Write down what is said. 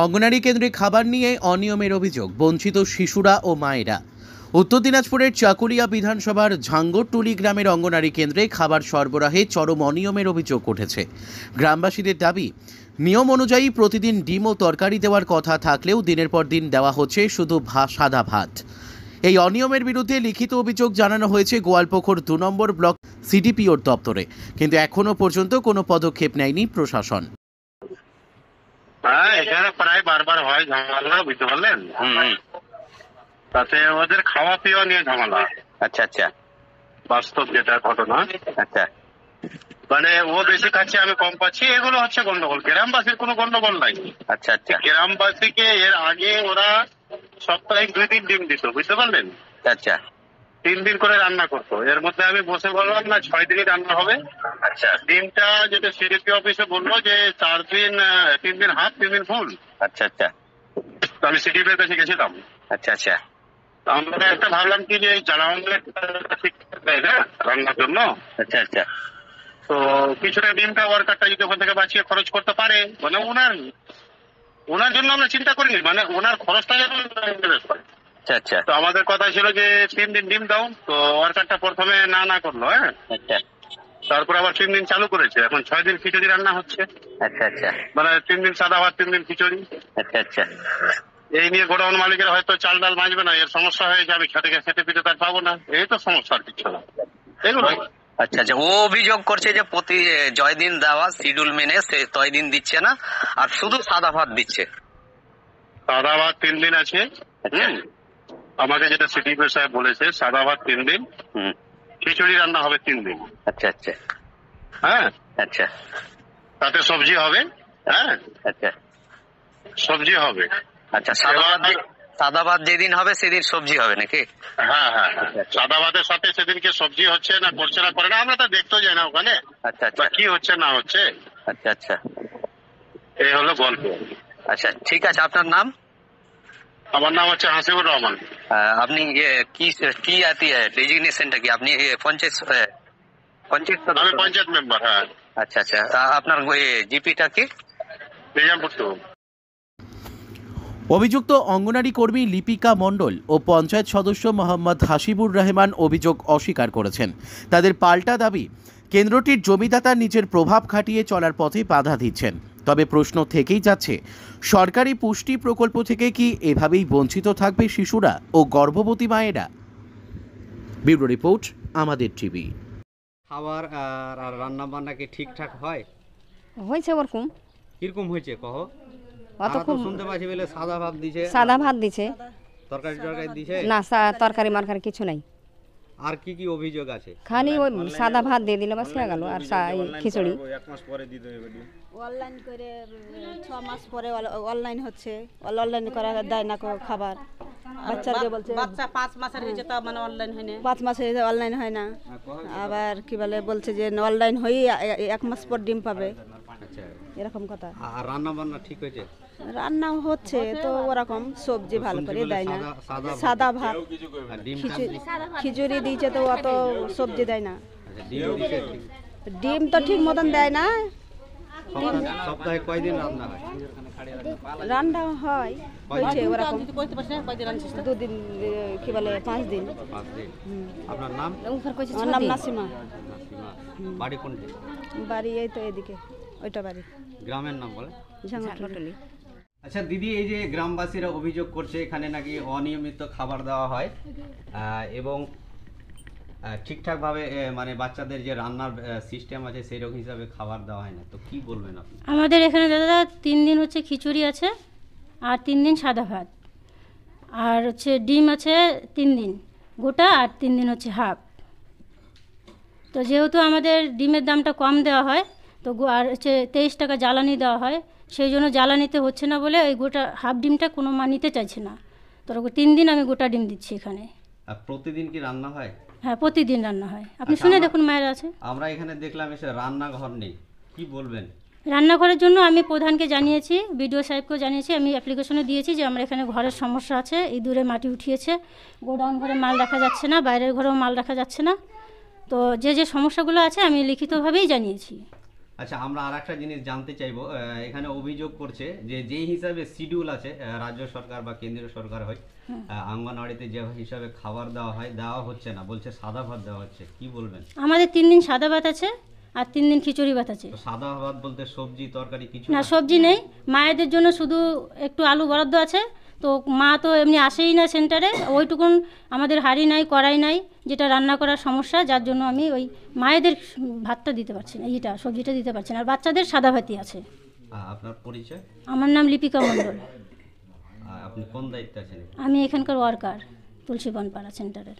অঙ্গনারী কেন্দ্রে খাবার নিয়ে অনিয়মের অভিযোগ, বঞ্চিত শিশুরা ও মায়েরা। উত্তর দিনাজপুরের চাকুলিয়া বিধানসভার ঝাঙ্গরটুলি গ্রামের অঙ্গনারী কেন্দ্রে খাবার সরবরাহে চরম অনিয়মের অভিযোগ উঠেছে। গ্রামবাসীদের দাবি, নিয়ম অনুযায়ী প্রতিদিন ডিম ও তরকারি দেওয়ার কথা থাকলেও দিনের পর দিন দেওয়া হচ্ছে শুধু সাদা ভাত। এই অনিয়মের বিরুদ্ধে লিখিত অভিযোগ জানানো হয়েছে গোয়ালপুকুর 2 নম্বর ব্লক সিডিপিওর দপ্তরে, কিন্তু এখনো পর্যন্ত কোনো পদক্ষেপ নেয়নি প্রশাসন। হ্যাঁ, এখানে প্রায় বারবার হয় ঝামেলা, বুঝতে পারলেন। তাতে ওদের খাওয়া পিওয়া নিয়ে ঝামেলা। আচ্ছা আচ্ছা, বাস্তব যেটা ঘটনা। আচ্ছা, মানে ও বেশি খাচ্ছে, আমি কম পাচ্ছি, এগুলো হচ্ছে গন্ডগোল। গ্রামবাসীর কোনো গন্ডগোল নাই। আচ্ছা আচ্ছা, গ্রামবাসীকে এর আগে ওরা সপ্তাহে 2 দিন ডিম দিত, বুঝতে পারলেন। আচ্ছা 3 দিন করে রান্না করতো। এর মধ্যে আমি বসে বললাম না 6 দিনই রান্না হবে। আচ্ছা, ডিমটা যেটা সিডিপি অফিসে বললো যে 4 দিন, 3 দিন হাফ, 3 দিন ফুল। আচ্ছা আচ্ছা, তো আমি সিডিপির কাছে গেছিলাম। আচ্ছা আচ্ছা, আমরা একটা ভাবলাম কি যে জ্বালানি ঠিক দেয় না রান্নার জন্য। আচ্ছা আচ্ছা, তো কিছুটা ডিমটা ওয়ার্কারটা যদি ওখান থেকে বাঁচিয়ে খরচ করতে পারে, মানে ওনার জন্য আমরা চিন্তা করিনি, মানে ওনার খরচটা যেন ইনভেস্ট করে। আচ্ছা আচ্ছা, তো আমাদের কথা ছিল যে 3 দিন ডিম দাও। তো ওয়ার্কারটা প্রথমে না করলো। হ্যাঁ, আচ্ছা, তারপর আবার 3 দিন চালু করেছে। এখন 6 দিন খিচুড়ি রান্না হচ্ছে। আচ্ছা আচ্ছা, মানে 3 দিন সাদা ভাত, 3 দিন খিচুড়ি। আচ্ছা আচ্ছা, এই নিয়ে গোডাউন মালিকের হয়তো চাল ডাল বাঁচবে না, এর সমস্যা হয়ে যাবে, খেতে পিতে তার পাবো না, এই তো সমস্যা, আর কিছু না। এগুলো আচ্ছা আচ্ছা। ও অভিযোগ করছে যে প্রতি জয় দিন দেওয়া শিডিউল মেনে সে তয় দিন দিচ্ছে না, আর শুধু সাদা ভাত দিচ্ছে। সাদা ভাত 3 দিন আছে। আমাকে যেটা সিডিপি সাহেব বলেছে, সাদা ভাত 3 দিন, খিচুড়ি রান্না হবে 3 দিন। আচ্ছা আচ্ছা, হ্যাঁ, আচ্ছা, তাতে সবজি হবে। হ্যাঁ, আচ্ছা সবজি হবে। আচ্ছা, সাদা ভাত যেদিন হবে সেদিন সবজি হবে নাকি? হ্যাঁ হ্যাঁ, সাদা ভাতের সাথে সেদিনকে সবজি হচ্ছে না, করছে না, করে না, আমরা তো দেখতেও যাই না ওখানে। আচ্ছা আচ্ছা, কি হচ্ছে না হচ্ছে। আচ্ছা আচ্ছা, এই হলো গল্প। আচ্ছা ঠিক আছে। আপনার নাম? আমার নাম হচ্ছে হাসিবুর রহমান। আপনি কি ডেজিগনেশনটা কি? আপনি পঞ্চায়েত? আমি পঞ্চায়েত মেম্বার। হ্যাঁ। আচ্ছা আচ্ছা, আপনার জিপিটা কি? নিজামপুর। অভিযুক্ত অঙ্গনারী কর্মী লিপিকা মণ্ডল ও পঞ্চায়েত সদস্য মোহাম্মদ হাসিবুর রহমান অভিযোগ অস্বীকার করেছেন। তাদের পাল্টা দাবি, কেন্দ্রটির জমিদাতা নিজের প্রভাব খাটিয়ে চলার পথে বাধা দিচ্ছেন। তবে প্রশ্ন থেকেই যাচ্ছে, সরকারি পুষ্টি প্রকল্প থেকে কি এভাবেই বঞ্চিত থাকবে শিশুরা ও গর্ভবতী মায়েরা? ব্যুরো রিপোর্ট, আমাদের টিভি। খাবার আর রান্না বান্না কি ঠিকঠাক হয়? হয়েছে ওরকম। কিরকম হয়েছে কহ? অত খুব শুনতে পাচ্ছি বলে সাদা ভাত দিছে। সাদা ভাত দিছে, তরকারি দিছে না তরকারি মারকারি কিছু নাই। আর কি কি অভিযোগ আছে? খালি ওই সাদা ভাত দিয়ে দিলে বাস হয়ে গেল, আর খিচুড়ি। এক মাস পরে দিতে হবে। অনলাইন করে 6 মাস পরে অনলাইন হচ্ছে, অনলাইন করা দেয় না খাবার। বাচ্চাকে বলছে বাচ্চা 5 মাসের হয়েছে তা মানে অনলাইন হয় না। 5 মাসের অনলাইন হয় না। আবার কি বলছে যে অনলাইন হয়ে 1 মাস পর ডিম পাবে। আচ্ছা, এরকম কথা। আর রান্না বান্না ঠিক হয়েছে? রান্না হচ্ছে তো ওরকম, সবজি ভালো করে দেয় না, সাদা ভাত, খিচুড়ি দিয়েছে তো অত সবজি দেয় না। ডিম তো ঠিক মতন দেয় না। সপ্তাহে কয়দিন রান্না হয়? রান্না হয় হয়েছে ওরকম 2 দিন, কি বলে 5 দিন। আপনার নাম? আমার নাম নাসিমা। বাড়ি কোনটা? বাড়ি এই তো এদিকে, ওইটা বাড়ি। গ্রামের নাম বলে? ঝাঙ্গরটুলি। আচ্ছা দিদি, এই যে গ্রামবাসীরা অভিযোগ করছে এখানে নাকি অনিয়মিত খাবার দেওয়া হয় এবং ঠিকঠাকভাবে মানে বাচ্চাদের যে রান্নার সিস্টেম আছে সেই রকম হিসাবে খাবার দেওয়া হয় না, তো কি বলবেন আপনি? আমাদের এখানে দাদা 3 দিন হচ্ছে খিচুড়ি আছে, আর 3 দিন সাদা ভাত, আর হচ্ছে ডিম আছে 3 দিন গোটা, আর 3 দিন হচ্ছে হাফ। তো যেহেতু আমাদের ডিমের দামটা কম দেওয়া হয়, তো আর হচ্ছে 23 টাকা জ্বালানি দেওয়া হয়, সেই জন্য জ্বালানিতে হচ্ছে না বলে ওই গোটা হাফ ডিমটা কোনো নিতে চাইছে না। তো 3 দিন আমি গোটা ডিম দিচ্ছি এখানে। আর প্রতিদিন কি রান্না হয়? হ্যাঁ, প্রতিদিন রান্না হয়। আপনি শুনে দেখুন, মায়েরা আছে। আমরা এখানে দেখলাম এসে রান্নাঘর নেই, কি বলবেন? রান্নাঘরের জন্য আমি প্রধানকে জানিয়েছি, বিডিও সাহেবকেও জানিয়েছি, আমি অ্যাপ্লিকেশনে দিয়েছি যে আমরা এখানে ঘরের সমস্যা আছে, ইঁদুরে মাটি উঠিয়েছে, গোডাউন ঘরে মাল রাখা যাচ্ছে না, বাইরের ঘরেও মাল রাখা যাচ্ছে না। তো যে সমস্যাগুলো আছে আমি লিখিতভাবেই জানিয়েছি। আচ্ছা, আমরা আর একটা জিনিস জানতে চাইবো, এখানে অভিযোগ করছে যে যেই হিসাবে শিডিউল আছে রাজ্য সরকার বা কেন্দ্রীয় সরকার হয়, অঙ্গনওয়াড়িতে যে হিসাবে খাবার দেওয়া হয় দেওয়া হচ্ছে না, বলছে সাদা ভাত দেওয়া হচ্ছে, কি বলবেন? আমাদের 3 দিন সাদা ভাত আছে আর 3 দিন খিচুড়ি ভাত আছে। তো সাদা ভাত বলতে সবজি তরকারি কিছু না, না? সবজি নেই, মায়েদের জন্য শুধু একটু আলু বরাদ্দ আছে। তো মা তো এমনি আসেই না সেন্টারে, ওইটুকুন আমাদের হাঁড়ি নাই, কড়াই নাই, যেটা রান্না করার সমস্যা, যার জন্য আমি ওই মায়েদের ভাতটা দিতে পারছি না, সবজিটা দিতে পারছি না। আর বাচ্চাদের সাদা ভাতই আছে। আপনার পরিচয়? আমার নাম লিপিকা মণ্ডল। আপনি কোন দায়িত্বে আছেন? আমি এখানকার ওয়ার্কার, তুলসী বনপাড়া সেন্টারের।